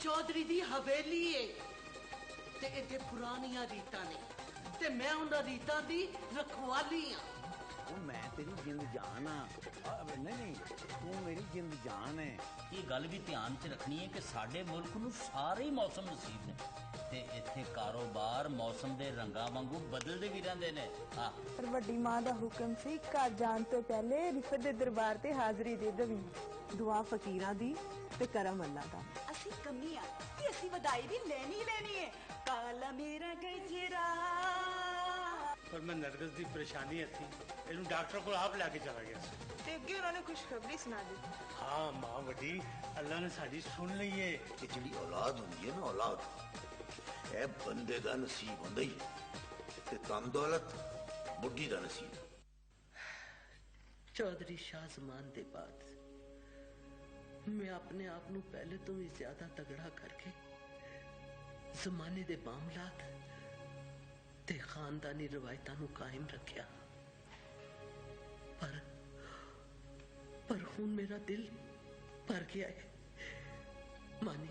चौधरी दी हवेली है ते इत्थे पुरानियां रीतां ने ते मैं उन्हां रीतां दी रखवाली हां। वो मैं तेरी जिंद जान हाँ। नहीं तू मेरी जिंद जान है। ये गल भी ध्यान च रखनी है कि साडे मुल्क नूं सारे ही मौसम नसीब ने ते इत्थे कारोबार मौसम दे रंगां वांगू बदलदे भी रहिंदे ने। हाँ पर वड्डी मां दा हुक्म सी घर जान तो पहले रिफत दे दरबार ते हाजरी दे दवी। दुआ फकीरां दी ते करम अल्लाह दा। असी कमी आ कि असी वधाई भी लेनी है। काला मेरा गजरा पर मैं नरगस दी परेशानी थी इनू डॉक्टर को आप लैके चला गया ते अगे उन्होंने खुशखबरी सुना दी। हाँ मां वड्डी अल्लाह ने साडी सुन ली है कि जिहड़ी औलाद हुंदी है ना औलाद ए बंदे दा नसीब हुंदा ही ते धन दौलत बुढ़ी दा नसीब। चौधरी शाह जमान दे बाद मैं अपने आप नू पहले तो भी ज्यादा तगड़ा करके जमाने दे मामलात ते खानदानी रवायतां नू कायम रखिया पर हुण मेरा दिल भर गया है। मानी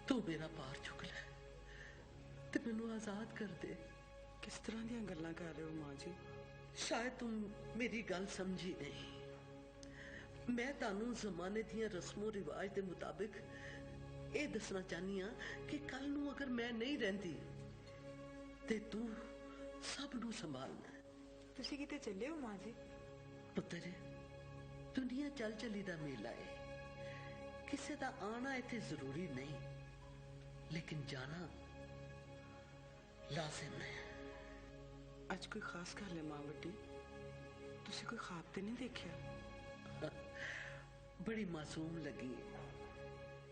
तू मेरा पार चुक ले ते मैनू आजाद कर दे। किस तरह दी गल्लां कर रहे हो मां जी? शायद तुम मेरी गल समझी नहीं। मैं तानू जमाने दियां रस्मों रिवाज के मुताबिक ये दसना चाहनी हाँ कि कल नू अगर मैं नहीं रहती ते तू सब नू संभालना है। तुसी किते चले हो मां जी? पुत्र दुनिया चल चली दा मेला है, किसी दा आना इत्थे जरूरी नहीं लेकिन जाना लाजिम है। आज कोई खास गल है मां वड्डी? तुसी कोई ख्वाब ते नहीं देखिया? बड़ी मासूम लगी है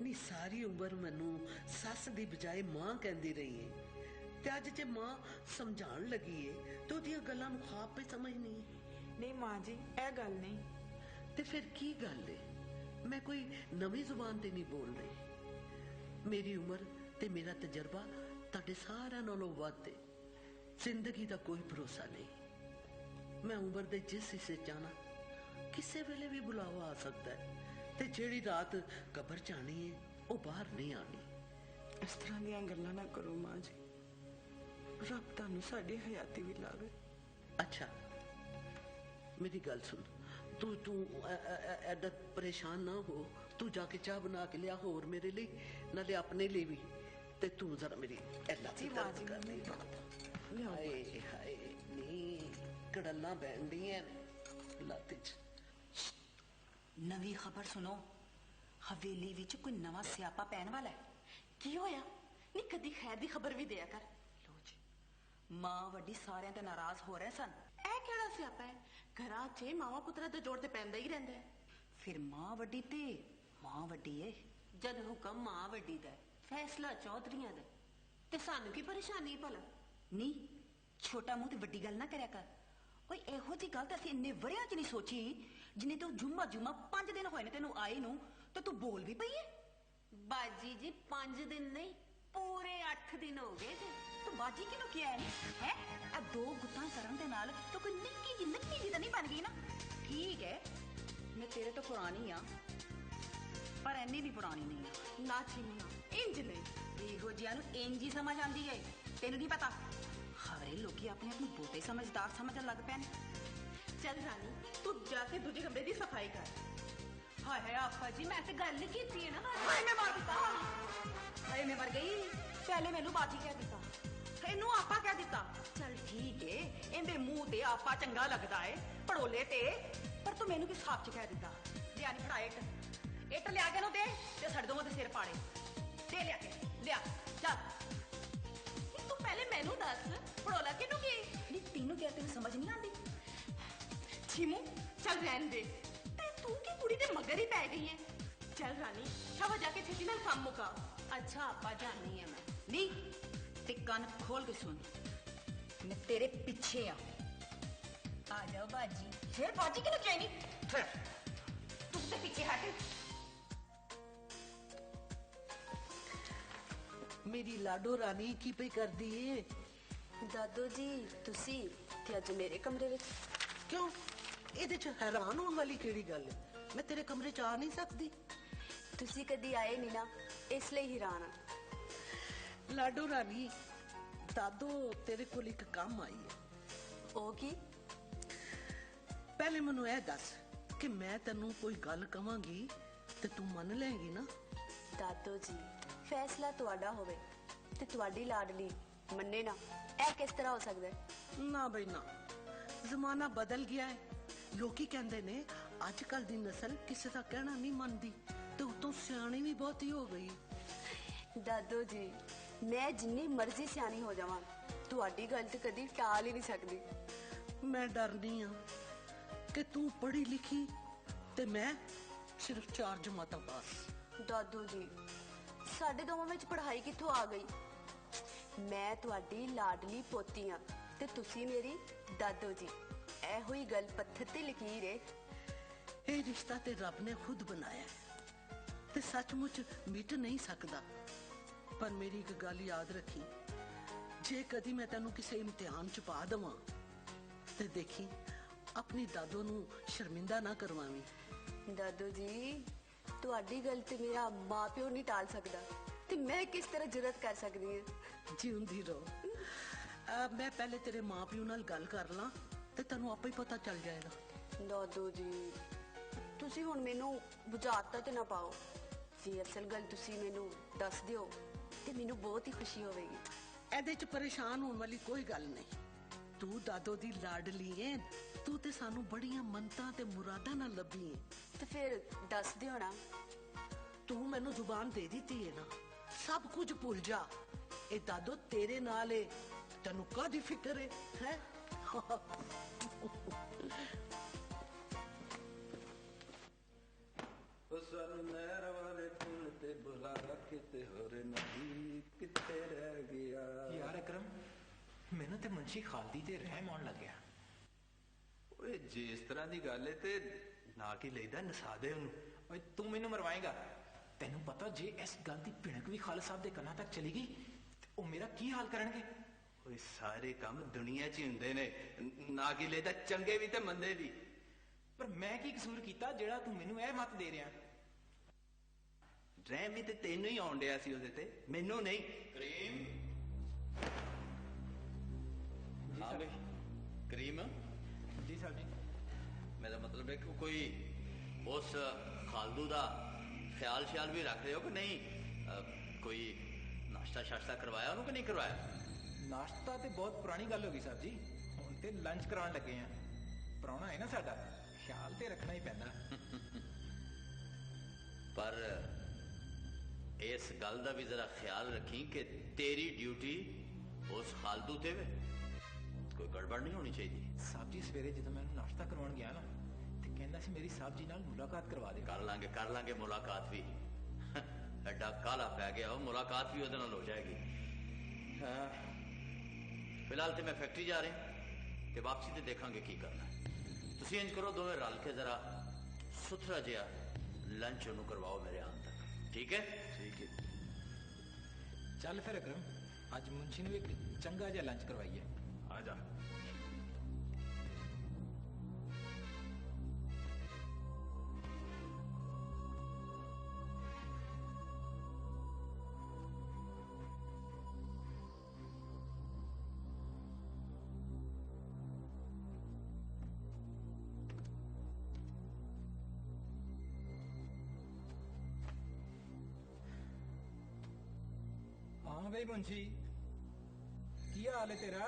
नी। सारी उम्र मैनू सस दी बजाय मां कहती रही है ते अज जे मां समझाण लगी है तो ओदियां गल्लां नू ख्वाब पे समझनी है। नहीं मां जी ए गल नहीं। ते फिर की गल है? मैं कोई नवी जुबान ते नहीं बोल रही। मेरी उम्र ते मेरा तजर्बा तुहाडे सारिआं नालों वध है। जिंदगी का कोई भरोसा नहीं। मैं उम्र दे जिस हिस्से जाना किसी वेले भी बुलावा आ सकता है ते जेड़ी रात कबर च आनी है वो बाहर नहीं आनी। इस तरह दी गल्लां ना करो मां जी, रब तुहानू साडी हयाती भी लावे। अच्छा मेरी गल सुन, तू ऐडा परेशान ना हो। तू जाके चाह बना के लिया होर मेरे लिए नाले अपने लिए भी। ते तू जरा मेरी जी मां जी कर ली। हाय हाय नी कड़ल्ला बैन दियां लत्त च। नवी खबर सुनो, हवेली विच कोई नवा स्यापा पैन वाला है। की होया? नी कदी खैर दी खबर भी दिया कर। लो जी मां वड्डी सारे ते नाराज हो रहे सन। ए केड़ा स्यापा है? घरां च मावा पुत्रा दा जोड़ ते पैंदा ही रहिंदा है। फिर मां वड्डी ते मां वड्डी है। जद हुक्म मां वड्डी दा फैसला चौधरियां दा ते सानू की परेशानी भला? नी छोटा मुंह ते वड्डी गल ना करया कर। कोई एहो जी गल तो असीं इन्ने वरियां च नहीं सोची जिन्ने तू जुम्मा 5 दिन होए ने तेनू आए नू तो तू बोल भी पई है। बाजी जी 5 दिन नहीं पूरे 8 दिन हो गए थे। तू बाजी किनू किया है? आ 2 गुत्तां करन दे नाल तो कोई निक्की जी तो नहीं बन गई ना। ठीक है मैं तेरे तो पुरानी आ पर इन्नी भी पुरानी नहीं आ। ना छीना इंज नहीं इहो जिहां नू इंज ही समझ आंदी है। तेनू नहीं पता खबरे लोग अपने अपनी बहुते समझदार समझ लग पे। चल रानी तू जाके दूजे कमरे की सफाई कर। हाय हाय आपा जी मैं तो गल ही की है ना। हाय मैं मर दिता। हाय मैं मर गई। पहले मैनू बाजी कह दिता इनू आपा कह दिता। चल ठीक है इनके मुंह ते आपा चंगा लगता है पड़ोले ते पर तू मैनू किस खाब च कह दिता? लिया नहीं फड़ा इट लिया के दे ते सड़ दो सिर पाड़े दे लिया के लिया चल। तू पहले मैनू दस पड़ोला किनू की? नी तीनों क्या तेन समझ नहीं आती? छीमू चल रहन दे ते तू की कुड़ी दे मगर ही पै गई है। चल रानी शाबा जाके छेती नाल काम मुका। अच्छा आपा जानी है मैं। नी ते कान खोल के सुन मैं तेरे पीछे आ जाओ बाजी। फिर बाजी किनू क्या नहीं तू ते पीछे हट। मेरी लाडो रानी की पे कर दी है? दादो जी तुसी ते अज मेरे कमरे विच क्यों? ਇਹਦੇ ਚ हैरान होने वाली केड़ी गल है? मैं तेरे कमरे च आ नहीं सकती? ਤੁਸੀਂ ਕਦੀ ਆਏ ਨਹੀਂ ਨਾ, ਇਸ ਲਈ ਹੈਰਾਨ ਆ। ਲਾਡੋ ਰਾਣੀ, ਦਾਦੋ ਤੇਰੇ ਕੋਲ ਇੱਕ ਕੰਮ ਆਈ ਹੈ। ਉਹ ਕੀ? ਪਹਿਲੇ ਮੈਨੂੰ ਇਹ ਦੱਸ ਕਿ ਮੈਂ ਤੈਨੂੰ ਕੋਈ ਗੱਲ ਕਵਾਂਗੀ ਤੇ ਤੂੰ ਮੰਨ ਲਏਂਗੀ ਨਾ? ਦਾਦੋ ਜੀ, ਫੈਸਲਾ ਤੁਹਾਡਾ ਹੋਵੇ ਤੇ ਤੁਹਾਡੀ ਲਾਡਲੀ ਮੰਨੇ ਨਾ, ਇਹ ਕਿਸ ਤਰ੍ਹਾਂ ਹੋ ਸਕਦਾ ਹੈ? ਨਾ ਬਈ ਨਾ, ਜ਼ਮਾਨਾ ਬਦਲ ਗਿਆ ਹੈ। ਲੋਕੀ ਕਹਿੰਦੇ ਨੇ ਅੱਜ ਕੱਲ ਦੀ ਨਸਲ ਕਿਸੇ ਦਾ ਕਹਿਣਾ ਨਹੀਂ ਮੰਨਦੀ ਤੇ ਉਤੋਂ ਸਿਆਣੀ ਵੀ ਬਹੁਤੀ ਹੋ ਗਈ। ਦਾਦੋ ਜੀ, ਮੈਂ ਜਿੰਨੀ ਮਰਜ਼ੀ ਸਿਆਣੀ ਹੋ ਜਾਵਾਂ, ਤੁਹਾਡੀ ਗੱਲ ਤੇ ਕਦੀ ਟਾਲ ਹੀ ਨਹੀਂ ਸਕਦੀ। ਮੈਂ ਡਰਦੀ ਆ ਕਿ ਤੂੰ ਪੜ੍ਹੀ ਲਿਖੀ ਤੇ ਮੈਂ ਸਿਰਫ 4 ਜਮਾਤਾਂ ਪਾਸ। ਦਾਦੂ ਜੀ, ਸਾਡੇ ਦੋਵਾਂ ਵਿੱਚ ਪੜ੍ਹਾਈ ਕਿੱਥੋਂ ਆ ਗਈ? ਮੈਂ ਤੁਹਾਡੀ ਲਾਡਲੀ ਪੋਤੀ ਆ ਤੇ ਤੁਸੀਂ ਮੇਰੀ ਦਾਦੋ ਜੀ। ਇਹੋ ਹੀ ਗੱਲ ਪੱਥਰ ਤੇ ਲਕੀਰ ਏ। ਇਹ ਰਿਸ਼ਤਾ ਤੇ ਰੱਬ ਨੇ ਖੁਦ ਬਣਾਇਆ ਹੈ ਤੇ ਸੱਚਮੁੱਚ ਮਿਟ ਨਹੀਂ ਸਕਦਾ। ਪਰ ਮੇਰੀ ਇੱਕ ਗੱਲ ਯਾਦ ਰੱਖੀ, ਜੇ ਕਦੀ ਮੈਂ ਤੈਨੂੰ ਕਿਸੇ ਇਮਤਿਹਾਨ ਚ ਪਾ ਦੇਵਾਂ ਤੇ ਦੇਖੀ ਆਪਣੀ ਦਾਦੋ ਨੂੰ ਸ਼ਰਮਿੰਦਾ ਨਾ ਕਰਵਾਵੀਂ। ਦਾਦੂ ਜੀ, ਤੁਹਾਡੀ ਗੱਲ ਤੇ ਮੇਰਾ ਮਾਪਿਓ ਨਹੀਂ ਟਾਲ ਸਕਦਾ ਤੇ ਮੈਂ ਕਿਸ ਤਰ੍ਹਾਂ ਜੁਰਤ ਕਰ ਸਕਦੀ ਹਾਂ? ਜਿਉਂਦੀ ਰਹੋ। ਮੈਂ ਪਹਿਲੇ ਤੇਰੇ ਮਾਪਿਓ ਨਾਲ ਗੱਲ ਕਰ ਲਾਂ ਤੇ ਤੈਨੂੰ ਆਪੇ ਹੀ ਪਤਾ ਚੱਲ ਜਾਏਗਾ। ਦਾਦੂ ਜੀ, ਤੁਸੀਂ ਹੁਣ ਮੈਨੂੰ ਬੁਝਾਰਤਾਂ ਤੇ ਨਾ ਪਾਓ। ਜੇ ਅਸਲ ਗੱਲ ਤੁਸੀਂ ਮੈਨੂੰ ਦੱਸ ਦਿਓ ਤੇ ਮੈਨੂੰ ਬਹੁਤ ਹੀ ਖੁਸ਼ੀ ਹੋਵੇਗੀ। ਇਹਦੇ ਚ ਪਰੇਸ਼ਾਨ ਹੋਣ ਵਾਲੀ ਕੋਈ ਗੱਲ ਨਹੀਂ। ਤੂੰ ਦਾਦੋ ਦੀ ਲਾਡਲੀ ਏ, ਤੂੰ ਤੇ ਸਾਨੂੰ ਬੜੀਆਂ ਮੰਨਤਾਂ ਤੇ ਮੁਰਾਦਾਂ ਨਾਲ ਲੱਭੀ ਏ। ਤੇ ਫਿਰ ਦੱਸ ਦਿਓ ਨਾ। ਤੂੰ ਮੈਨੂੰ ਜ਼ੁਬਾਨ ਦੇ ਦਿੱਤੀ ਏ ਨਾ, ਸਭ ਕੁਝ ਭੁੱਲ ਜਾ। ਇਹ ਦਾਦੋ ਤੇਰੇ ਨਾਲ ਏ, ਤੈਨੂੰ ਕਾਹਦੀ ਫਿਕਰ ਏ? ਹੈ ਸਾਨੂੰ ਨਹਿਰ ਵਾਲੇ ਪੁੱਲ ਤੇ ਬੁਲਾ ਕਿਤੇ ਹੋਰ ਨਹੀਂ, ਕਿੱਥੇ ਰਹਿ ਗਿਆ ਯਾਰ ਅਕਰਮ, ਮੈਨੂੰ ਤੇ ਮੁੰਸ਼ੀ ਖਾਲਦੀ ਤੇ ਰਹਿਮ ਆਉਣ ਲੱਗਿਆ। ਓਏ ਜੇ ਇਸ ਤਰ੍ਹਾਂ ਦੀ ਗੱਲ ਏ ਤੇ ਨਾ ਕੀ ਲਈਦਾ, ਨਸਾ ਦੇ ਉਹਨੂੰ। ਓਏ ਤੂੰ ਮੈਨੂੰ ਮਰਵਾਏਗਾ। ਤੈਨੂੰ ਪਤਾ ਜੇ ਇਸ ਗੱਲ ਦੀ ਭਿਣਕ ਵੀ ਖਾਲਸਾ ਸਾਹਿਬ ਦੇ ਕੰਨਾਂ ਤੱਕ ਚਲੀ ਗਈ ਤੇ ਉਹ ਮੇਰਾ ਕੀ ਹਾਲ ਕਰਨਗੇ? ਓਏ ਸਾਰੇ ਕੰਮ ਦੁਨੀਆ 'ਚ ਹੀ ਹੁੰਦੇ ਨੇ, ਨਾ ਕੀ ਲਈਦਾ, ਚੰਗੇ ਵੀ ਤੇ ਮੰਦੇ ਵੀ। ਪਰ ਮੈਂ ਕੀ ਕਸੂਰ ਕੀਤਾ ਜਿਹੜਾ ਤੂੰ ਮੈਨੂੰ ਇਹ ਮੱਤ ਦੇ ਰਿਹਾ? ਰਹਿਮ ਵੀ ਤੇ ਤੈਨੂੰ ਹੀ ਆਉਣ ਡਿਆ ਸੀ ਉਹਦੇ ਤੇ, ਮੈਨੂੰ ਨਹੀਂ। ਕਰੀਮ, ਹਾਂ ਬਈ ਕਰੀਮ ਜੀ ਸਾਹਿਬ ਜੀ। ਮੇਰਾ ਮਤਲਬ ਹੈ ਕਿ ਕੋਈ ਉਸ ਖਾਲਦੂ ਦਾ ਖਿਆਲ ਸ਼ਿਆਲ ਵੀ ਰੱਖ ਰਹੇ ਹੋ ਕਿ ਨਹੀਂ? ਕੋਈ ਨਾਸ਼ਤਾ ਸ਼ਾਸ਼ਤਾ ਕਰਵਾਇਆ ਉਹਨੂੰ ਕਿ ਨਹੀਂ ਕਰਵਾਇਆ? ਨਾਸ਼ਤਾ ਤੇ ਬਹੁਤ ਪੁਰਾਣੀ ਗੱਲ ਹੋ ਗਈ ਸਾਹਿਬ ਜੀ, ਹੁਣ ਤੇ ਲੰਚ ਕਰਾਉਣ ਲੱਗੇ ਆ। ਪ੍ਰਾਹੁਣਾ ਹੈ ਨਾ ਸਾਡਾ, ਖਿਆਲ ਤੇ ਰੱਖਣਾ ਹੀ ਪੈਂਦਾ। ਪਰ ਇਸ ਗੱਲ ਦਾ ਵੀ ਜ਼ਰਾ ਖਿਆਲ ਰੱਖੀ ਕਿ ਤੇਰੀ ਡਿਊਟੀ ਉਸ ਖਾਲਦੂ ਤੇ ਵੇ, ਕੋਈ ਗੜਬੜ ਨਹੀਂ ਹੋਣੀ ਚਾਹੀਦੀ। ਸਾਹਿਬ ਜੀ, ਸਵੇਰੇ ਜਦੋਂ ਮੈਂ ਉਹਨੂੰ ਨਾਸ਼ਤਾ ਕਰਵਾਉਣ ਗਿਆ ਨਾ ਤੇ ਕਹਿੰਦਾ ਸੀ ਮੇਰੀ ਸਾਹਿਬ ਜੀ ਨਾਲ ਮੁਲਾਕਾਤ ਕਰਵਾ ਦੇ। ਕਰ ਲਾਂਗੇ ਮੁਲਾਕਾਤ ਵੀ। ਐਡਾ ਕਾਲਾ ਪੈ ਗਿਆ, ਉਹ ਮੁਲਾਕਾਤ ਵੀ ਉਹਦੇ ਨਾਲ ਹੋ ਜਾਏਗੀ। ਹਾਂ, ਫਿਲਹਾਲ ਤੇ ਮੈਂ ਫੈਕਟਰੀ ਜਾ ਰਿਹਾ ਤੇ ਵਾਪਸੀ ਤੇ ਦੇਖਾਂਗੇ ਕੀ ਕਰਨਾ। ਤੁਸੀਂ ਇੰਜ ਕਰੋ, ਦੋਵੇਂ ਰਲ ਕੇ ਜ਼ਰਾ ਸੁਥਰਾ ਜਿਹਾ ਲੰਚ ਉਹਨੂੰ ਕਰਵਾਓ ਮੇਰੇ ਆਉਣ ਤੱਕ, ਠੀਕ ਹੈ? ਠੀਕ ਹੈ। ਚੱਲ ਫਿਰ ਅਕਰਮ, ਅੱਜ ਮੁੰਸ਼ੀ ਨੂੰ ਇੱਕ ਚੰਗਾ ਜਿਹਾ ਲੰਚ ਕਰਵਾਈਏ। ਆ ਜਾ। ਹਾਂ ਬਈ ਮੁੰਸ਼ੀ, ਕੀ ਹਾਲ ਹੈ ਤੇਰਾ?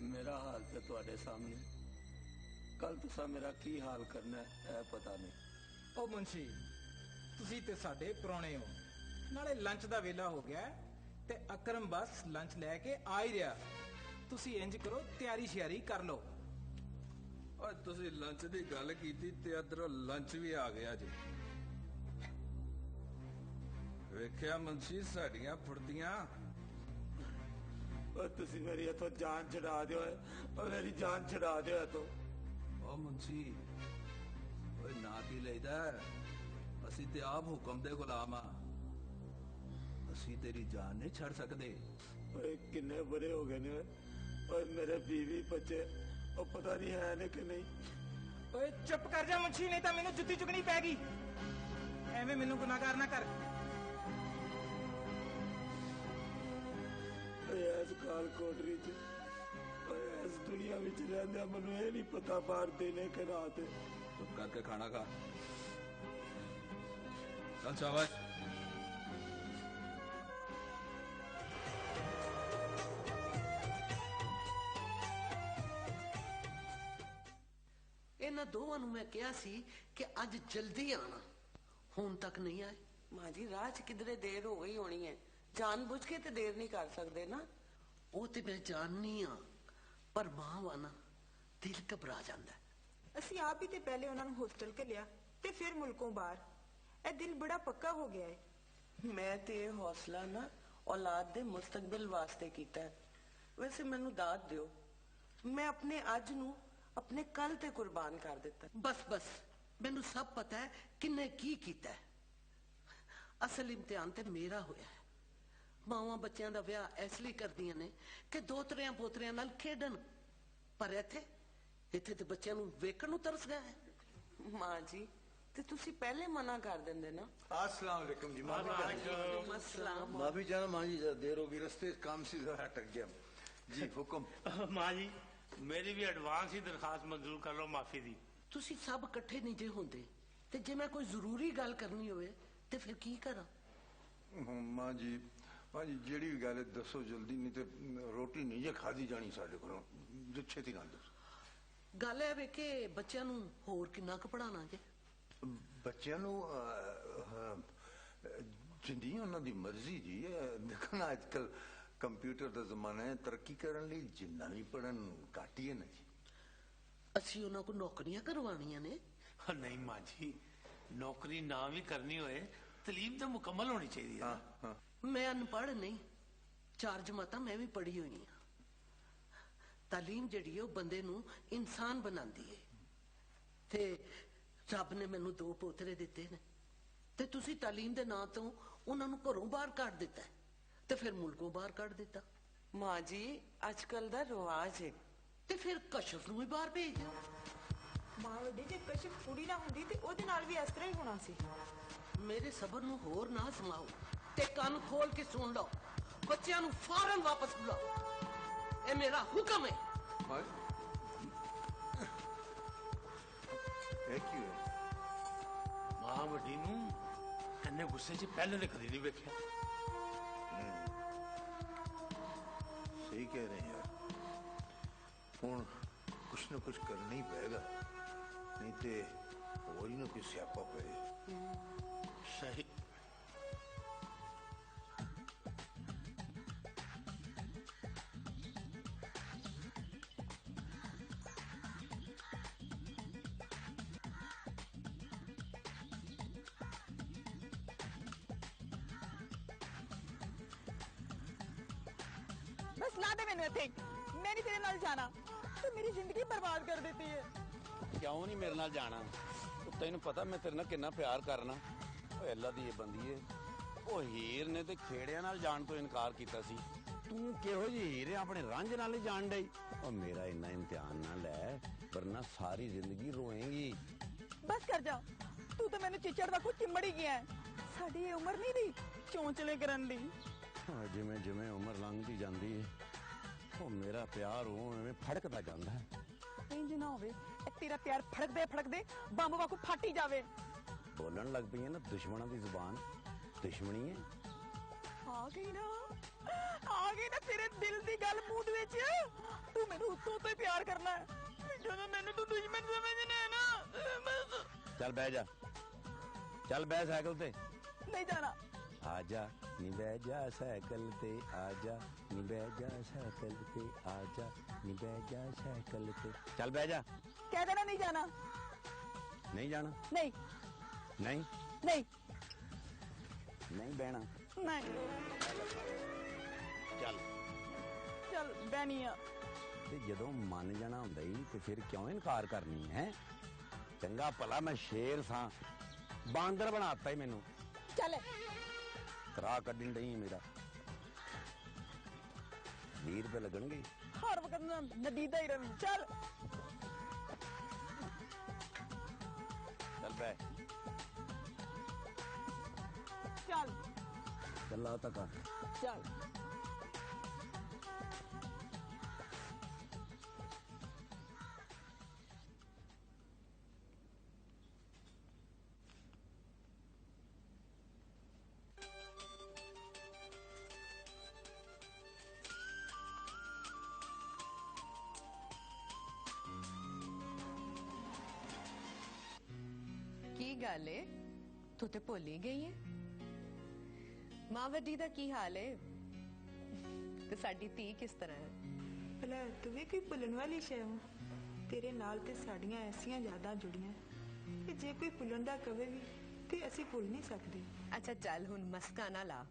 ਮੇਰਾ ਹਾਲ ਤੇ ਤੁਹਾਡੇ ਸਾਹਮਣੇ। ਕੱਲ ਤੁਸੀਂ ਮੇਰਾ ਕੀ ਹਾਲ ਕਰਨਾ ਹੈ ਇਹ ਪਤਾ ਨਹੀਂ। ਉਹ ਮੁੰਸ਼ੀ, ਤੁਸੀਂ ਤੇ ਸਾਡੇ ਪੁਰਾਣੇ ਹੋ, ਨਾਲੇ ਲੰਚ ਦਾ ਵੇਲਾ ਹੋ ਗਿਆ ਤੇ ਅਕਰਮ ਬਸ ਲੰਚ ਲੈ ਕੇ ਆ ਹੀ ਰਿਹਾ। ਤੁਸੀਂ ਇੰਜ ਕਰੋ, ਤਿਆਰੀ ਸ਼ਿਆਰੀ ਕਰ ਲਓ। ਓਏ ਤੁਸੀਂ ਲੰਚ ਦੀ ਗੱਲ ਕੀਤੀ ਤੇ ਇਧਰੋਂ ਲੰਚ ਵੀ ਆ ਗਿਆ ਜੀ। ਵੇਖਿਆ ਮੁੰਸ਼ੀ ਸਾਡੀਆਂ ਫੁਰਤੀਆਂ। ਓਏ ਤੁਸੀਂ ਮੇਰੀ ਇਥੋਂ ਜਾਨ ਛਡਾ ਦਿਓ, ਓਏ ਮੇਰੀ ਜਾਨ ਛਡਾ ਦਿਓ ਇਥੋਂ। ਓ ਮੁੰਸ਼ੀ, ਓਏ ਨਾ ਕੀ ਲਈਦਾ, ਅਸੀਂ ਤੇ ਆਪ ਹੁਕਮ ਦੇ ਗੁਲਾਮ ਆ, ਅਸੀਂ ਤੇਰੀ ਜਾਨ ਨਹੀਂ ਛੱਡ ਸਕਦੇ। ਓਏ ਕਿੰਨੇ ਬੁਰੇ ਹੋ ਗਏ ਨੇ ਓਏ ਮੇਰੇ ਬੀਵੀ ਬੱਚੇ, ਉਹ ਪਤਾ ਨਹੀਂ ਹੈ ਨੇ ਕਿ ਨਹੀਂ। ਓਏ ਚੁੱਪ ਕਰ ਜਾ ਮੁੰਸ਼ੀ, ਨਹੀਂ ਤਾਂ ਮੈਨੂੰ ਜੁੱਤੀ ਚੁਗਣੀ ਪੈ ਗਈ। ਐਵੇਂ ਮੈਨੂੰ ਗੁਨਾਹਗਾਰ ਨਾ ਕਰ। ਇਸ ਕਾਲ ਕੋਟਰੀ ਚ ਇਸ ਦੁਨੀਆ ਵਿੱਚ ਰਹਿੰਦਿਆਂ ਮੈਨੂੰ ਇਹ ਨਹੀਂ ਪਤਾ ਬਾਹਰ ਦਿਨ ਕਿ ਰਾਤ ਹੈ। ਚੁੱਪ ਕਰਕੇ ਖਾਣਾ ਖਾ। ਚੱਲ ਸ਼ਾਬਾਸ਼। ਇਹਨਾਂ ਦੋਵਾਂ ਨੂੰ ਮੈਂ ਕਿਹਾ ਸੀ ਕਿ ਅੱਜ ਜਲਦੀ ਆਣਾ, ਹੁਣ ਤੱਕ ਨਹੀਂ ਆਏ। ਮਾਂ ਜੀ ਰਾਹ 'ਚ ਕਿਧਰੇ ਦੇਰ ਹੋ ਗਈ ਹੋਣੀ ਹੈ, ਜਾਣ ਬੁੱਝ ਕੇ ਤੇ ਦੇਰ ਨਹੀਂ ਕਰ ਸਕਦੇ ਨਾ। ਉਹ ਤੇ ਮੈਂ ਜਾਣਨੀ ਆ, ਪਰ ਮਾਂ ਵਾ ਨਾ, ਦਿਲ ਘਬਰਾ ਜਾਂਦਾ। ਅਸੀਂ ਆਪ ਹੀ ਤੇ ਪਹਿਲੇ ਉਹਨਾਂ ਨੂੰ ਹੋਸਟਲ ਘੱਲਿਆ ਤੇ ਫਿਰ ਮੁਲਕੋਂ ਬਾਹਰ। ਇਹ ਦਿਲ ਬੜਾ ਪੱਕਾ ਹੋ ਗਿਆ ਹੈ। ਮੈਂ ਤੇ ਇਹ ਹੌਸਲਾ ਨਾ ਔਲਾਦ ਦੇ ਮੁਸਤਕਬਲ ਵਾਸਤੇ ਕੀਤਾ ਹੈ। ਵੈਸੇ ਮੈਨੂੰ ਦਾਤ ਦਿਓ, ਮੈਂ ਆਪਣੇ ਅੱਜ ਨੂੰ ਆਪਣੇ ਕੱਲ ਤੇ ਕੁਰਬਾਨ ਕਰ ਦਿੱਤਾ। ਬਸ ਮੈਨੂੰ ਸਭ ਪਤਾ ਹੈ ਕਿੰਨੇ ਕੀ ਕੀਤਾ ਹੈ। ਅਸਲ ਇਮਤਿਹਾਨ ਤੇ ਮੇਰਾ ਹੋਇਆ ਹੈ। ਮਾਵਾਂ ਬੱਚਿਆਂ ਦਾ ਵਿਆਹ ਇਸ ਲਈ ਕਰਦੀਆਂ ਨੇ ਕਿ ਦੋਤਰਿਆਂ ਪੋਤਰਿਆਂ ਨਾਲ ਖੇਡਣ, ਪਰ ਇੱਥੇ ਤੇ ਬੱਚਿਆਂ ਨੂੰ ਵੇਖਣ ਨੂੰ ਤਰਸ ਗਿਆ ਹੈ। ਮਾਂ ਜੀ ਤੇ ਤੁਸੀਂ ਪਹਿਲੇ ਮਨਾ ਕਰ ਦਿੰਦੇ ਨਾ। अस्सलाम वालेकुम जी। माफी चाहना माँ जी, देर होगी, रस्ते काम से जरा अटक गया जी। हुक्म। माँ जी मेरी भी एडवांस ही दरखास्त मंजूर कर लो माफी दी। ਤੁਸੀਂ ਸਭ ਇਕੱਠੇ ਨਹੀਂ ਜੇ ਹੁੰਦੇ ਤੇ ਜੇ ਮੈਂ ਕੋਈ ਜ਼ਰੂਰੀ ਗੱਲ ਕਰਨੀ ਹੋਵੇ ਤੇ ਫਿਰ ਕੀ ਕਰਾਂ? माँ जी जेड़ी भी गल है दसो जल्दी, नहीं तो रोटी नहीं जे खाधी जानी साडे कोलों। जो छेती नाल दसो। ਗੱਲ ਇਹ ਵੇ ਕਿ ਬੱਚਿਆਂ ਨੂੰ ਹੋਰ ਕਿੰਨਾ ਕੁ ਪੜਾਣਾ ਜੇ? ਬੱਚਿਆਂ ਨੂੰ ਜਿੰਨੀ ਉਹਨਾਂ ਦੀ ਮਰਜ਼ੀ ਜੀ। ਦੇਖਣਾ ਅੱਜ ਕੱਲ ਕੰਪਿਊਟਰ ਦਾ ਜ਼ਮਾਨਾ ਹੈ, ਤਰੱਕੀ ਕਰਨ ਲਈ ਜਿੰਨਾ ਵੀ ਪੜਨ ਘੱਟ ਹੀ ਹੈ ਨਾ ਜੀ। ਅਸੀਂ ਉਹਨਾਂ ਕੋਲ ਨੌਕਰੀਆਂ ਕਰਵਾਉਣੀਆਂ ਨੇ। नहीं माँ जी, नौकरी ना भी करनी होए, तलीम तो मुकम्मल होनी चाहिए। हाँ। ਮੈਂ ਅਨਪੜ੍ਹ ਨਹੀਂ, 4 ਜਮਾਤਾਂ ਮੈਂ ਵੀ ਪੜ੍ਹੀ ਹੋਈ ਹਾਂ। ਤਾਲੀਮ ਜਿਹੜੀ ਹੈ ਉਹ ਬੰਦੇ ਨੂੰ ਇਨਸਾਨ ਬਣਾਉਂਦੀ ਹੈ ਤੇ ਰੱਬ ਨੇ ਮੈਨੂੰ 2 ਪੋਤਰੇ ਦਿੱਤੇ ਨੇ ਤੇ ਤੁਸੀਂ ਤਾਲੀਮ ਦੇ ਨਾਂ ਤੋਂ ਉਹਨਾਂ ਨੂੰ ਘਰੋਂ ਬਾਹਰ ਕੱਢ ਦਿੱਤਾ ਤੇ ਫਿਰ ਮੁਲਕੋਂ ਬਾਹਰ ਕੱਢ ਦਿੱਤਾ। ਮਾਂ ਜੀ ਅੱਜ ਕੱਲ ਦਾ ਰਿਵਾਜ ਹੈ। ਤੇ ਫਿਰ ਕਸ਼ਫ ਨੂੰ ਵੀ ਬਾਹਰ ਭੇਜ ਦਿਓ। ਮਾਂ ਵੱਡੀ ਜੇ ਕਸ਼ਿਫ ਕੁੜੀ ਨਾ ਹੁੰਦੀ ਤੇ ਉਹਦੇ ਨਾਲ ਵੀ ਇਸ ਤਰ੍ਹਾਂ ਹੀ ਹੋਣਾ ਸੀ। ਮੇਰੇ ਸਬਰ ਨੂੰ ਹੋਰ ਨਾ ਸਮਾਓ ਤੇ ਕੰਨ ਖੋਲ ਕੇ ਸੁਣ ਲਓ। ਬੱਚਿਆਂ ਨੂੰ ਫੌਰਨ ਵਾਪਸ ਬੁਲਾਓ, ਇਹ ਮੇਰਾ ਹੁਕਮ ਹੈ। ਕੀ ਹੈ ਮਾਂ ਵੱਡੀ ਨੂੰ ਇੰਨੇ ਗੁੱਸੇ 'ਚ ਪਹਿਲੇ ਤੇ ਕਦੀ ਨਹੀਂ ਵੇਖਿਆ। सही कह रहे हैं यार, ਹੁਣ ਕੁਛ ਨਾ ਕੁਛ ਕਰਨਾ ਹੀ ਪਏਗਾ, ਨਹੀਂ ਤੇ ਹੋਰ ਹੀ ਨਾ ਕੋਈ ਸਿਆਪਾ ਪਏ। सही। बस ला दे मैंने थे, मैं नहीं तेरे नाल जाना। तो मेरी जिंदगी बर्बाद कर देती है। ਕਿਉਂ ਨਹੀਂ ਮੇਰੇ ਨਾਲ ਜਾਣਾ? ਤੈਨੂੰ ਪਤਾ ਮੈਂ ਤੇਰੇ ਨਾਲ ਕਿੰਨਾ ਪਿਆਰ ਕਰਨਾ। ਓਏ ਅੱਲਾ ਦੀ ਇਹ ਬੰਦੀਏ, ਉਹ ਹੀਰ ਨੇ ਤੇ ਖੇੜਿਆਂ ਨਾਲ ਜਾਣ ਤੋਂ ਇਨਕਾਰ ਕੀਤਾ ਸੀ। ਤੂੰ ਕਿਹੋ ਜਿਹੀ ਹੀਰ ਹੈ, ਆਪਣੇ ਰਾਂਝ ਨਾਲ ਹੀ ਜਾਣ ਡਈ? ਉਹ ਮੇਰਾ ਇੰਨਾ ਇਮਤਿਹਾਨ ਨਾ ਲੈ, ਵਰਨਾ ਸਾਰੀ ਜ਼ਿੰਦਗੀ ਰੋਏਂਗੀ। बस कर जा, तू तो मैंने चिचड़ वाकू चिमड़ ही गया है। साडी ये उम्र नहीं रही चौंचले करन दी। ਜਿਵੇਂ ਜਿਵੇਂ ਉਮਰ ਲੰਘਦੀ ਜਾਂਦੀ ਹੈ, ਉਹ ਮੇਰਾ ਪਿਆਰ ਉਹ ਐਵੇਂ ਫੜਕਦਾ ਜਾਂਦਾ ਹੈ। इंज ना होवे तेरा प्यार फड़कदे बंब वाकू फट ही जावे। ਬੋਲਣ ਲੱਗ ਪਈ ਹੈ ਨਾ ਦੁਸ਼ਮਣਾਂ ਦੀ ਜ਼ੁਬਾਨ। ਦੁਸ਼ਮਣੀ ਹੈ। आ गई ना तेरे दिल दी गल मुंह दे विच। तू मैनू उत्तों तो ही प्यार करना है, ਜਦੋਂ ਮੈਨੂੰ ਤੂੰ ਦੁਸ਼ਮਣ ਸਮਝਣਾ ਹੈ ਨਾ। ਚੱਲ ਬਹਿ ਜਾ, ਚੱਲ ਬਹਿ ਸਾਈਕਲ ਤੇ। नहीं जाना। आजा नी बह जा साइकिल ते, आजा नी बह जा साइकिल ते, आजा नी बह जा साइकिल ते। चल बह जा। कह देना नहीं जाना। नहीं जाना? नहीं नहीं नहीं नहीं बहना। नहीं। चल चल बहनिया। ते जदों मन जाना हुंदा ही ते फिर क्यों इनकार करनी है? चंगा भला मैं शेर सां, बांदर बनाता ही मैनू। चल तरा कड्ढन डई मेरा। 20 रुपए लगणगे। हर वक्त नदीदा ही रवि। चल चल बह। ਗੱਲਾਂ ਤਾਂ ਕਰ। ਚੱਲ ਕੀ ਗੱਲ ਏ ਤੂੰ ਤੇ ਭੁੱਲ ਹੀ ਗਈ ਏ ਮਾਂ ਵੱਡੀ ਦਾ ਕੀ ਹਾਲ ਏ ਤੇ ਸਾਡੀ ਧੀ ਕਿਸ ਤਰ੍ਹਾਂ ਹੈ ਭਲਾ ਤੂੰ ਵੀ ਕੋਈ ਭੁੱਲਣ ਵਾਲੀ ਸ਼ੈ ਹੋ ਤੇਰੇ ਨਾਲ ਤੇ ਸਾਡੀਆਂ ਐਸੀਆਂ ਯਾਦਾਂ ਜੁੜੀਆਂ ਕਿ ਜੇ ਕੋਈ ਭੁੱਲਣ ਦਾ ਕਵੇ ਵੀ ਤੇ ਅਸੀਂ ਭੁੱਲ ਨਹੀਂ ਸਕਦੇ। ਅੱਛਾ ਚੱਲ ਹੁਣ ਮਸਕਾ ਨਾ ਲਾ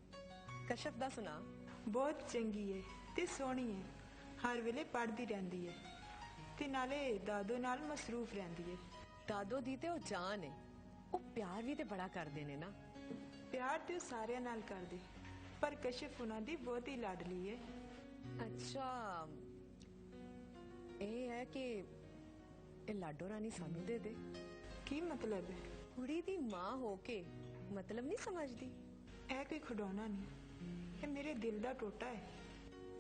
ਕਸ਼ਫ ਦਾ ਸੁਣਾ। ਬਹੁਤ ਚੰਗੀ ਏ ਤੇ ਸੋਹਣੀ ਏ ਹਰ ਵੇਲੇ ਪੜ੍ਹਦੀ ਰਹਿੰਦੀ ਏ ਤੇ ਨਾਲੇ ਦਾਦੋ ਨਾਲ ਮਸਰੂਫ ਰਹਿੰਦੀ ਏ। ਦਾਦੋ ਦੀ ਤੇ ਉਹ ਜਾਨ ਏ ਉਹ ਪਿਆਰ ਵੀ ਤੇ ਬੜਾ ਕਰਦੇ ਨੇ ਨਾ। ਪਿਆਰ ਤੇ ਉਹ ਸਾਰਿਆਂ ਨਾਲ ਕਰਦੇ ਪਰ ਕਸ਼ਫ ਉਹਨਾਂ ਦੀ ਬਹੁਤ ਹੀ ਲਾਡਲੀ ਏ। ਅੱਛਾ ਇਹ ਹੈ ਕਿ ਇਹ ਲਾਡੋ ਰਾਣੀ ਸਾਨੂੰ ਦੇ ਦੇ। ਕੀ ਮਤਲਬ ਹੈ? ਕੁੜੀ ਦੀ ਮਾਂ ਹੋ ਕੇ ਮਤਲਬ ਨਹੀਂ ਸਮਝਦੀ। ਇਹ ਕੋਈ ਖਿਡੌਣਾ ਨਹੀਂ ਇਹ ਮੇਰੇ ਦਿਲ ਦਾ ਟੋਟਾ ਹੈ।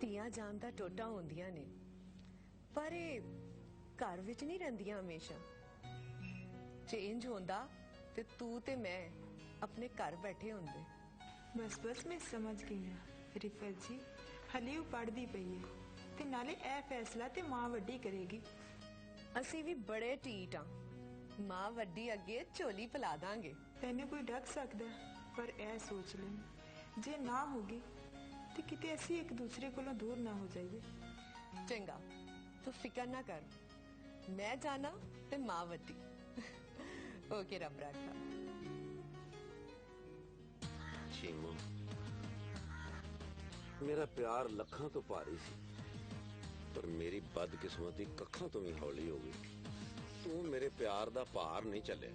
ਧੀਆਂ ਜਾਨ ਦਾ ਟੋਟਾ ਹੁੰਦੀਆਂ ਨੇ ਪਰ ਇਹ ਘਰ ਵਿੱਚ ਨਹੀਂ ਰਹਿੰਦੀਆਂ ਹਮੇਸ਼ਾ। ਚੇਂਜ ਹੁੰਦਾ ਤੇ ਤੂੰ ਤੇ ਮੈਂ ਆਪਣੇ ਘਰ ਬੈਠੇ ਹੁੰਦੇ। ਬਸ ਮੈਂ ਸਮਝ ਗਈ ਹਾਂ ਰਿਫਤ ਜੀ ਹਲੇ ਉਹ ਪੜ੍ਹਦੀ ਪਈ ਹੈ ਤੇ ਨਾਲੇ ਇਹ ਫੈਸਲਾ ਤੇ ਮਾਂ ਵੱਡੀ ਕਰੇਗੀ। ਅਸੀਂ ਵੀ ਬੜੇ ਢੀਠ ਆ ਮਾਂ ਵੱਡੀ ਅੱਗੇ ਝੋਲੀ ਪਿਲਾ ਦਾਂਗੇ। ਤੈਨੂੰ ਕੋਈ ਡੱਕ ਸਕਦਾ ਪਰ ਇਹ ਸੋਚ ਲੈ ਜੇ ਨਾ ਹੋਗੀ ਤੇ ਕਿਤੇ ਅਸੀਂ ਇੱਕ ਦੂਸਰੇ ਕੋਲੋਂ ਦੂਰ ਨਾ ਹੋ ਜਾਈਏ। ਚੰਗਾ ਤੂੰ ਫਿਕਰ ਨਾ ਕਰ ਮੈਂ ਜਾਣਾ ਤੇ ਮਾਂ ਵੱਡੀ। ਓਕੇ ਰੱਬ ਰੱਖਾ। ਸ਼ੀਮਾ ਮੇਰਾ ਪਿਆਰ ਲੱਖਾਂ ਤੋਂ ਭਾਰੀ ਸੀ ਪਰ ਮੇਰੀ ਬਦਕਿਸਮਤੀ ਕੱਖਾਂ ਤੋਂ ਵੀ ਹੌਲੀ ਹੋ ਗਈ। ਤੂੰ ਮੇਰੇ ਪਿਆਰ ਦਾ ਭਾਰ ਨਹੀਂ ਚੱਲਿਆ।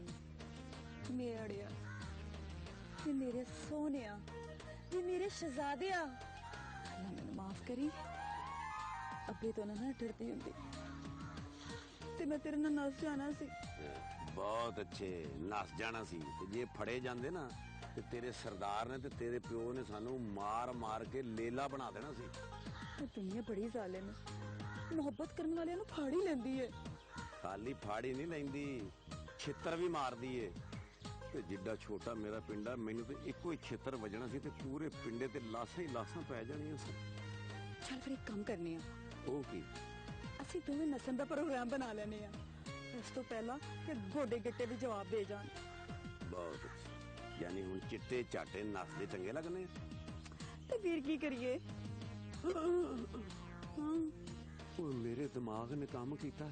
ਮੇੜਿਆ ਇਹ ਮੇਰੇ ਸੋਹਣਿਆ ਇਹ ਮੇਰੇ ਸ਼ਹਿਜ਼ਾਦਿਆ ਨਾ ਮੈਨੂੰ ਮਾਫ ਕਰੀ ਅੱਗੇ ਤੋਂ ਨਾ ਡਰਦੀ ਹੁੰਦੀ ਤੇ ਮੈਂ ਤੇਰੇ ਨਾਲ ਨੱਸ ਜਾਣਾ ਸੀ। ਬਹੁਤ ਅੱਛੇ ਨੱਸ ਜਾਣਾ ਸੀ ਤੇ ਜੇ ਫੜੇ ਜਾਂਦੇ ਨਾ ਤੇ ਤੇਰੇ ਸਰਦਾਰ ਨੇ ਤੇ ਤੇਰੇ ਪਿਓ ਨੇ ਸਾਨੂੰ ਮਾਰ ਮਾਰ ਕੇ ਲੇਲਾ ਬਣਾ ਦੇਣਾ ਸੀ। ਦੁਨੀਆ ਬੜੀ ਜ਼ਾਲਿਮ ਹੈ ਮੁਹੱਬਤ ਕਰਨ ਵਾਲਿਆਂ ਨੂੰ ਫਾੜ ਹੀ ਲੈਂਦੀ ਹੈ। ਖਾਲੀ ਫਾੜੀ ਨਹੀਂ ਲੈਂਦੀ ਛਿੱਤਰ ਵੀ ਮਾਰਦੀ ਏ। ਤੇ ਜਿੱਡਾ ਛੋਟਾ ਮੇਰਾ ਪਿੰਡਾ ਮੈਨੂੰ ਤੇ ਇੱਕੋ ਹੀ ਛਿੱਤਰ ਵੱਜਣਾ ਸੀ ਤੇ ਪੂਰੇ ਪਿੰਡੇ ਤੇ ਲਾਸਾਂ ਹੀ ਲਾਸਾਂ ਪੈ ਜਾਣੀਆਂ ਸੀ। ਚੱਲ ਫਿਰ ਇੱਕ ਕੰਮ ਕਰਨੇ ਆ। ਉਹ ਕੀ? ਅਸੀਂ ਦੋਵੇਂ ਨਸਣ ਦਾ ਪ੍ਰੋਗਰਾਮ ਬਣਾ ਲੈਨੇ ਆ ਇਸ ਤੋਂ ਪਹਿਲਾਂ ਕਿ ਗੋਡੇ ਗਿੱਟੇ ਵੀ ਜਵਾਬ ਦੇ ਜਾਣ। ਬਹੁਤ ਅੱਛਾ ਯਾਨੀ ਹੁਣ ਚਿੱਟੇ ਝਾਟੇ ਨੱਸਦੇ ਚੰਗੇ ਲੱਗਣੇ ਤੇ ਫਿਰ ਕੀ ਕਰੀਏ? ਉਹ ਮੇਰੇ ਦਿਮਾਗ ਨੇ ਕੰਮ ਕੀਤਾ।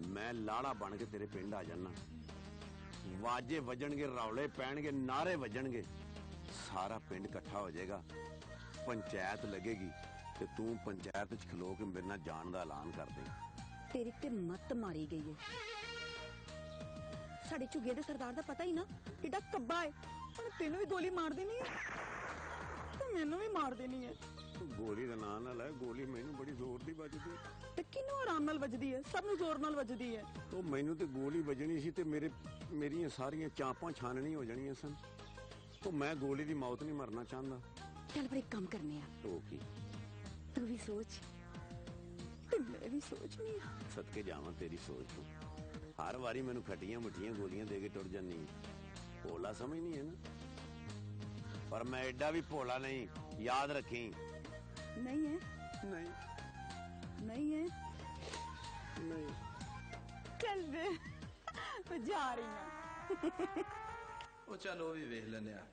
ਮੈਂ ਲਾੜਾ ਬਣ ਕੇ ਤੇਰੇ ਪਿੰਡ ਆ ਜਾਣਾ ਵਾਜੇ ਵੱਜਣਗੇ ਰੌਲੇ ਪੈਣਗੇ ਨਾਰੇ ਵੱਜਣਗੇ ਸਾਰਾ ਪਿੰਡ ਇਕੱਠਾ ਹੋ ਜਾਏਗਾ ਪੰਚਾਇਤ ਲੱਗੇਗੀ ਤੇ ਤੂੰ ਪੰਚਾਇਤ 'ਚ ਖਲੋ ਕੇ ਮੇਰੇ ਨਾਲ ਜਾਣ ਦਾ ਐਲਾਨ ਕਰ ਦੇ। ਤੇਰੀ ਤੇ ਮੱਤ ਮਾਰੀ ਗਈ ਹੈ। ਸਾਡੇ ਝੁੱਗੇ ਦੇ ਸਰਦਾਰ ਦਾ ਪਤਾ ਹੀ ਨਾ ਕਿੱਡਾ ਕੱਬਾ ਹੈ ਉਹਨੇ ਤੈਨੂੰ ਵੀ ਗੋਲੀ ਮਾਰ ਦੇਣੀ ਹੈ ਤੇ ਮੈਨੂੰ ਵੀ ਮਾਰ ਦੇਣੀ ਹੈ। ਗੋਲੀ ਦਾ ਨਾਂ ਨਾ ਲੈ ਗੋਲੀ ਮੈਨੂੰ ਬੜੀ ਜ਼ੋਰ ਦੀ ਵੱਜਦੀ ਤੇ ਕਿਨੂੰ ਆਰਾਮ ਨਾਲ ਵੱਜਦੀ ਹੈ ਸਭ ਨੂੰ ਜ਼ੋਰ ਨਾਲ ਵੱਜਦੀ ਹੈ। ਉਹ ਮੈਨੂੰ ਤੇ ਗੋਲੀ ਵੱਜਣੀ ਸੀ ਤੇ ਮੇਰੀਆਂ ਸਾਰੀਆਂ ਚਾਪਾਂ ਛਾਨਣੀ ਹੋ ਜਾਣੀਆਂ ਸਨ। ਉਹ ਮੈਂ ਗੋਲੀ ਦੀ ਮੌਤ ਨਹੀਂ ਮਰਨਾ ਚਾਹੁੰਦਾ। ਚੱਲ ਫਿਰ ਇੱਕ ਕੰਮ ਕਰਨੇ ਆ। ਉਹ ਕੀ? ਤੂੰ ਵੀ ਸੋਚ ਤੇ ਮੈਂ ਵੀ ਸੋਚਨੀ ਆ। ਸਦਕੇ ਜਾਵਾਂ ਤੇਰੀ ਸੋਚ ਤੋਂ। ਹਰ ਵਾਰੀ ਮੈਨੂੰ ਖੱਟੀਆਂ ਮਿੱਠੀਆਂ ਗੋਲੀਆਂ ਦੇ ਕੇ ਟੁਰ ਜਾਂਦੀ ਭੋਲਾ ਸਮਝਣੀ ਹੈ ਨਾ ਪਰ ਮੈਂ ਐਡਾ ਵੀ ਭੋਲਾ ਨਹੀਂ ਯਾਦ ਰੱਖੀ। ਨਹੀਂ ਹੈ ਨਹੀਂ ਨਹੀਂ ਹੈ ਨਹੀਂ ਚੱਲ ਵੇ ਮੈਂ ਜਾ ਰਹੀ ਹਾਂ। ਉਹ ਚਲ ਉਹ ਵੀ ਵੇਖ ਲੈਨੇ ਆ।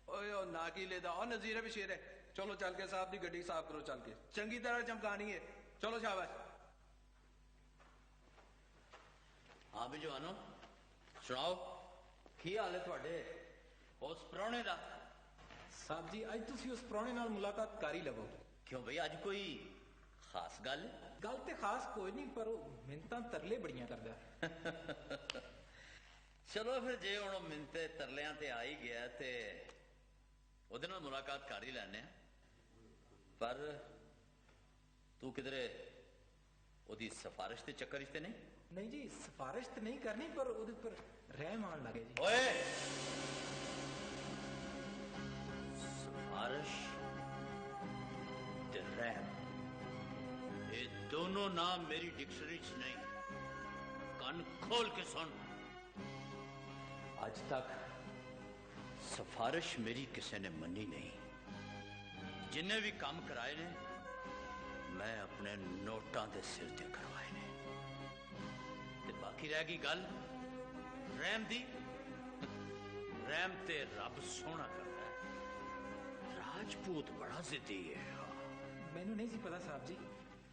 ਓਏ ਉਹ ਨਾ ਕੀ ਲੈਦਾ ਉਹ ਨਜ਼ੀਰ ਵੀ ਸ਼ੇਰ ਹੈ। ਚਲੋ ਚੱਲ ਕੇ ਸਾਹਿਬ ਦੀ ਗੱਡੀ ਸਾਫ਼ ਕਰੋ ਚੱਲ ਕੇ ਚੰਗੀ ਤਰ੍ਹਾਂ ਚਮਕਾਣੀ ਹੈ। ਚਲੋ ਸ਼ਾਬਾਸ਼। ਹਾਂ ਵੀ ਜਵਾਨੋ ਸੁਣਾਓ ਕੀ ਹਾਲ ਹੈ ਤੁਹਾਡੇ ਉਸ ਪ੍ਰਾਹੁਣੇ ਦਾ? ਸਾਹਿਬ ਜੀ ਅੱਜ ਤੁਸੀਂ ਉਸ ਪ੍ਰਾਹੁਣੇ ਨਾਲ ਮੁਲਾਕਾਤ ਕਰ ਹੀ ਲਵੋ। ਕਿਉਂ ਬਈ ਅੱਜ ਕੋਈ ਖਾਸ ਗੱਲ? ਗੱਲ ਤੇ ਖਾਸ ਕੋਈ ਨਹੀਂ ਪਰ ਉਹ ਮਿੰਤਾਂ ਤਰਲੇ ਬੜੀਆਂ ਕਰਦਾ। ਚਲੋ ਫਿਰ ਜੇ ਹੁਣ ਮਿੰਤੇ ਤਰਲਿਆਂ ਤੇ ਆ ਹੀ ਗਿਆ ਤੇ ਉਹਦੇ ਨਾਲ ਮੁਲਾਕਾਤ ਕਰ ਹੀ ਲੈਣੇ ਆ ਪਰ ਤੂੰ ਕਿਧਰੇ ਉਹਦੀ ਸਿਫਾਰਿਸ਼ ਦੇ ਚੱਕਰ 'ਚ ਤੇ ਨਹੀਂ? ਨਹੀਂ ਜੀ ਸਿਫਾਰਿਸ਼ ਤੇ ਨਹੀਂ ਕਰਨੀ ਪਰ ਉਹਦੇ ਉੱਪਰ ਰਹਿਮ ਆਉਣ ਲੱਗੇ ਜੀ। ਓਏ सुनो ना मेरी डिक्शनरी च नहीं, कान खोल के सुन। आज तक सिफारिश मेरी किसी ने मनी नहीं। जिन्हें भी काम कराए ने मैं अपने नोटां दे सिर ते करवाए ने। ते बाकी रह गई गल रहम दी, रहम ते रब सोना करता है। राजपूत बड़ा जिद्दी है। ਮੈਨੂੰ ਨਹੀਂ ਸੀ ਪਤਾ ਸਾਹਿਬ ਜੀ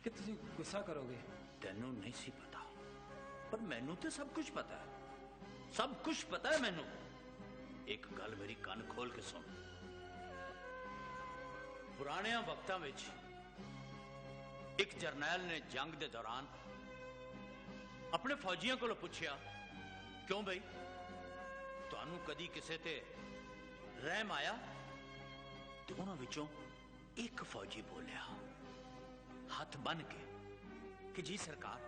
ਕਿ ਤੁਸੀਂ ਗੁੱਸਾ ਕਰੋਗੇ। ਤੈਨੂੰ ਨਹੀਂ ਸੀ ਪਤਾ, ਪਰ ਮੈਨੂੰ ਤੇ ਸਭ ਕੁਝ ਪਤਾ ਹੈ। ਸਭ ਕੁਝ ਪਤਾ ਹੈ ਮੈਨੂੰ। ਇੱਕ ਗੱਲ ਮੇਰੀ ਕੰਨ ਖੋਲ ਕੇ ਸੁਣ। ਪੁਰਾਣਿਆਂ ਵਕਤਾਂ ਵਿੱਚ ਇੱਕ ਜਰਨੈਲ ਨੇ ਜੰਗ ਦੇ ਦੌਰਾਨ ਆਪਣੇ ਫੌਜੀਆਂ ਕੋਲੋਂ ਪੁੱਛਿਆ, ਕਿਉਂ ਬਈ ਤੁਹਾਨੂੰ ਕਦੀ ਕਿਸੇ ਤੇ ਰਹਿਮ ਆਇਆ? ਤੇ ਉਹਨਾਂ ਵਿੱਚੋਂ ਇੱਕ ਫੌਜੀ ਬੋਲਿਆ ਹੱਥ ਬੰਨ ਕੇ ਕਿ ਜੀ ਸਰਕਾਰ,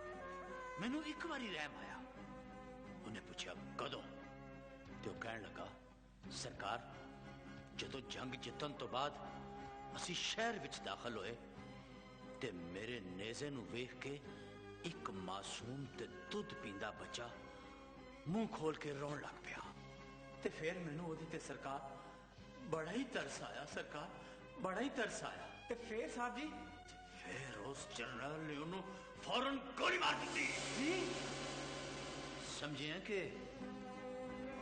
ਮੈਨੂੰ ਇੱਕ ਵਾਰੀ ਰਹਿਮ ਆਇਆ। ਉਹਨੇ ਪੁੱਛਿਆ ਕਦੋਂ? ਤੇ ਉਹ ਕਹਿਣ ਲੱਗਾ, ਸਰਕਾਰ, ਜਦੋਂ ਜੰਗ ਜਿੱਤਣ ਤੋਂ ਬਾਅਦ ਅਸੀਂ ਸ਼ਹਿਰ ਵਿੱਚ ਦਾਖਲ ਹੋਏ ਤੇ ਮੇਰੇ ਨੇਜ਼ੇ ਨੂੰ ਵੇਖ ਕੇ ਇੱਕ ਮਾਸੂਮ ਤੇ ਦੁੱਧ ਪੀਂਦਾ ਬੱਚਾ ਮੂੰਹ ਖੋਲ ਕੇ ਰੋਣ ਲੱਗ ਪਿਆ। ਤੇ ਫਿਰ ਮੈਨੂੰ ਉਹਦੀ ਤੇ ਸਰਕਾਰ ਬੜਾ ਹੀ ਤਰਸ ਆਇਆ। ਸਰਕਾਰ, ਬੜਾ ਹੀ ਤਰਸ ਆਇਆ। ਤੇ ਫਿਰ ਸਾਹਿਬ ਜੀ? ਫਿਰ ਉਸ ਜਨਰਲ ਨੇ ਉਹਨੂੰ ਫੌਰਨ ਗੋਲੀ ਮਾਰ ਦਿੱਤੀ। ਜੀ ਸਮਝਿਆ ਕਿ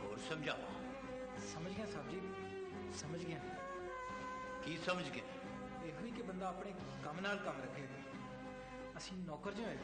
ਹੋਰ ਸਮਝਾਵਾਂ? ਸਮਝ ਗਿਆ ਸਾਹਿਬ ਜੀ, ਸਮਝ ਗਿਆ। ਕੀ ਸਮਝ ਗਿਆ? ਇਹੋ ਹੀ ਕਿ ਬੰਦਾ ਆਪਣੇ ਕੰਮ ਨਾਲ ਕੰਮ ਰੱਖੇ। ਅਸੀਂ ਨੌਕਰ ਜੋ ਹੈ।